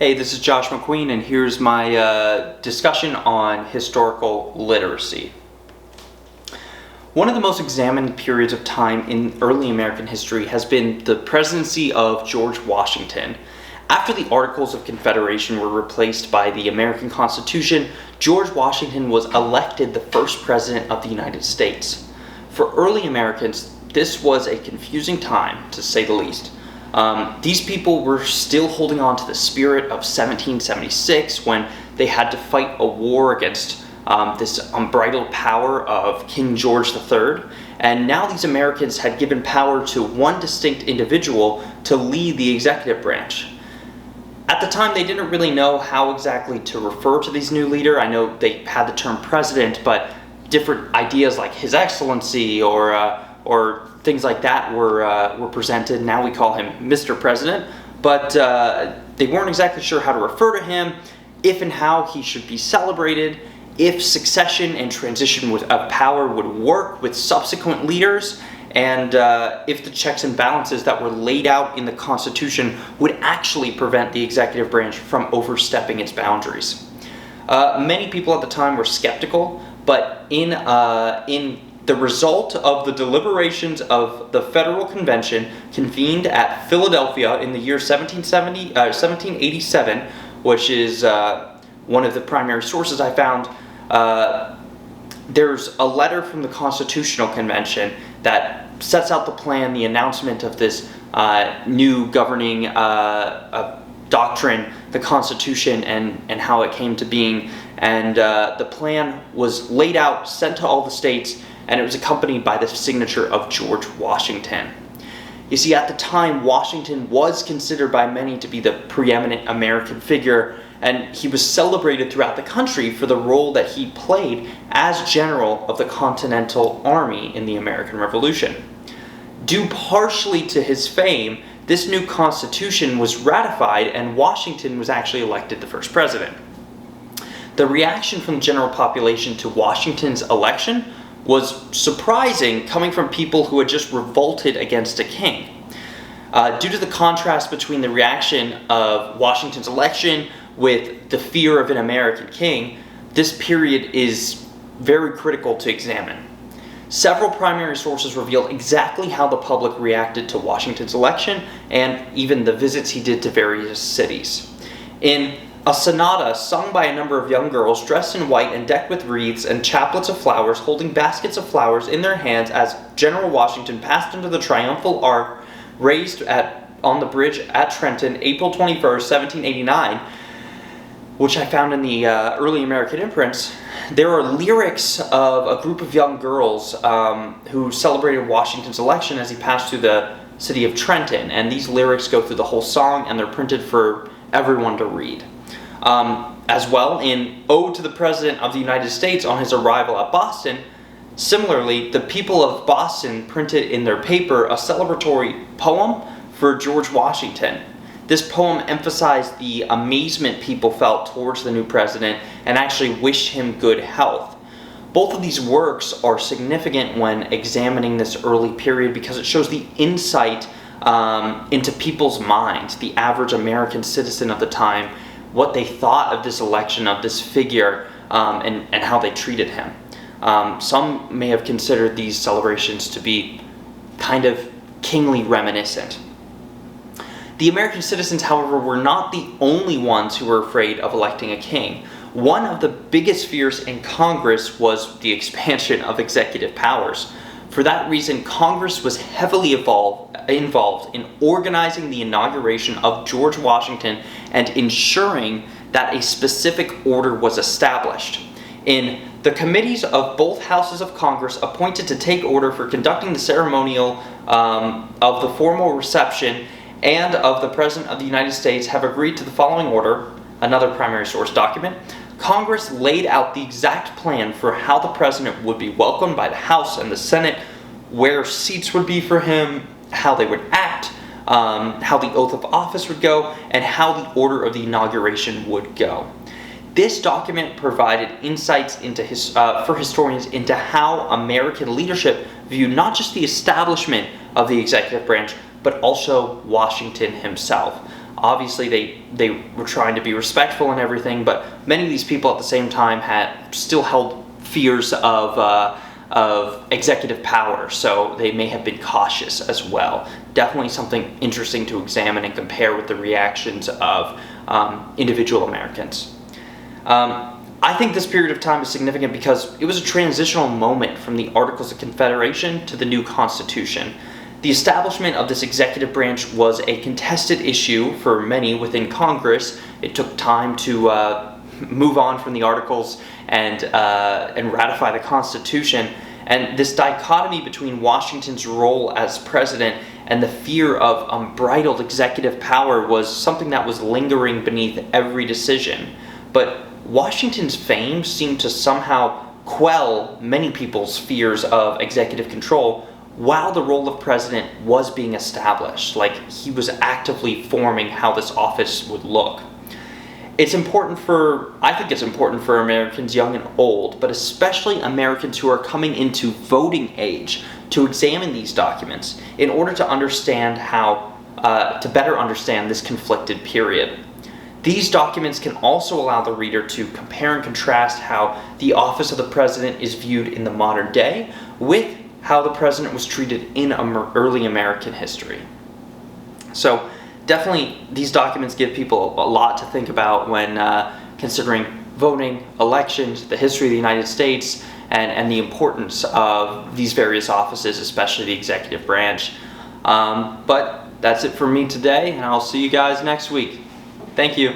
Hey, this is Josh McQueen, and here's my discussion on historical literacy. One of the most examined periods of time in early American history has been the presidency of George Washington. After the Articles of Confederation were replaced by the American Constitution, George Washington was elected the first president of the United States. For early Americans, this was a confusing time, to say the least. These people were still holding on to the spirit of 1776 when they had to fight a war against this unbridled power of King George III. And now these Americans had given power to one distinct individual to lead the executive branch. At the time, they didn't really know how exactly to refer to this new leader. I know they had the term president, but different ideas like His Excellency or things like that were presented. Now we call him Mr. President, but they weren't exactly sure how to refer to him, if and how he should be celebrated, if succession and transition of power would work with subsequent leaders, and if the checks and balances that were laid out in the Constitution would actually prevent the executive branch from overstepping its boundaries. Many people at the time were skeptical, but in the result of the deliberations of the Federal Convention convened at Philadelphia in the year 1787, which is one of the primary sources I found, there's a letter from the Constitutional Convention that sets out the plan, the announcement of this new governing doctrine, the Constitution, and how it came to being. And the plan was laid out, sent to all the states, and it was accompanied by the signature of George Washington. You see, at the time, Washington was considered by many to be the preeminent American figure, and he was celebrated throughout the country for the role that he played as general of the Continental Army in the American Revolution. Due partially to his fame, this new Constitution was ratified, and Washington was actually elected the first president. The reaction from the general population to Washington's election was surprising, coming from people who had just revolted against a king. Due to the contrast between the reaction of Washington's election with the fear of an American king, this period is very critical to examine. Several primary sources reveal exactly how the public reacted to Washington's election and even the visits he did to various cities. In a sonata sung by a number of young girls dressed in white and decked with wreaths and chaplets of flowers, holding baskets of flowers in their hands as General Washington passed into the triumphal arch raised on the bridge at Trenton, April 21st, 1789, which I found in the early American imprints. There are lyrics of a group of young girls who celebrated Washington's election as he passed through the city of Trenton, and these lyrics go through the whole song, and they're printed for everyone to read. As well, in Ode to the President of the United States on his arrival at Boston, similarly, the people of Boston printed in their paper a celebratory poem for George Washington. This poem emphasized the amazement people felt towards the new president and actually wished him good health. Both of these works are significant when examining this early period because it shows the insight into people's minds, the average American citizen of the time, what they thought of this election, of this figure, and how they treated him. Some may have considered these celebrations to be kind of kingly reminiscent. The American citizens, however, were not the only ones who were afraid of electing a king. One of the biggest fears in Congress was the expansion of executive powers. For that reason, Congress was heavily involved in organizing the inauguration of George Washington and ensuring that a specific order was established. In the committees of both houses of Congress appointed to take order for conducting the ceremonial of the formal reception and of the President of the United States have agreed to the following order, another primary source document. Congress laid out the exact plan for how the President would be welcomed by the House and the Senate, where seats would be for him, how they would act, how the oath of office would go, and how the order of the inauguration would go. This document provided insights into for historians into how American leadership viewed not just the establishment of the executive branch, but also Washington himself. Obviously, they were trying to be respectful and everything, but many of these people at the same time had still held fears of executive power, so they may have been cautious as well. Definitely something interesting to examine and compare with the reactions of individual Americans. I think this period of time is significant because it was a transitional moment from the Articles of Confederation to the new Constitution. The establishment of this executive branch was a contested issue for many within Congress. It took time to move on from the Articles and ratify the Constitution. And this dichotomy between Washington's role as president and the fear of unbridled executive power was something that was lingering beneath every decision. But Washington's fame seemed to somehow quell many people's fears of executive control while the role of president was being established, like he was actively forming how this office would look. I think it's important for Americans young and old, but especially Americans who are coming into voting age, to examine these documents in order to understand to better understand this conflicted period. These documents can also allow the reader to compare and contrast how the office of the president is viewed in the modern day with how the president was treated in early American history. So definitely these documents give people a lot to think about when considering voting, elections, the history of the United States, and the importance of these various offices, especially the executive branch. But that's it for me today, and I'll see you guys next week. Thank you.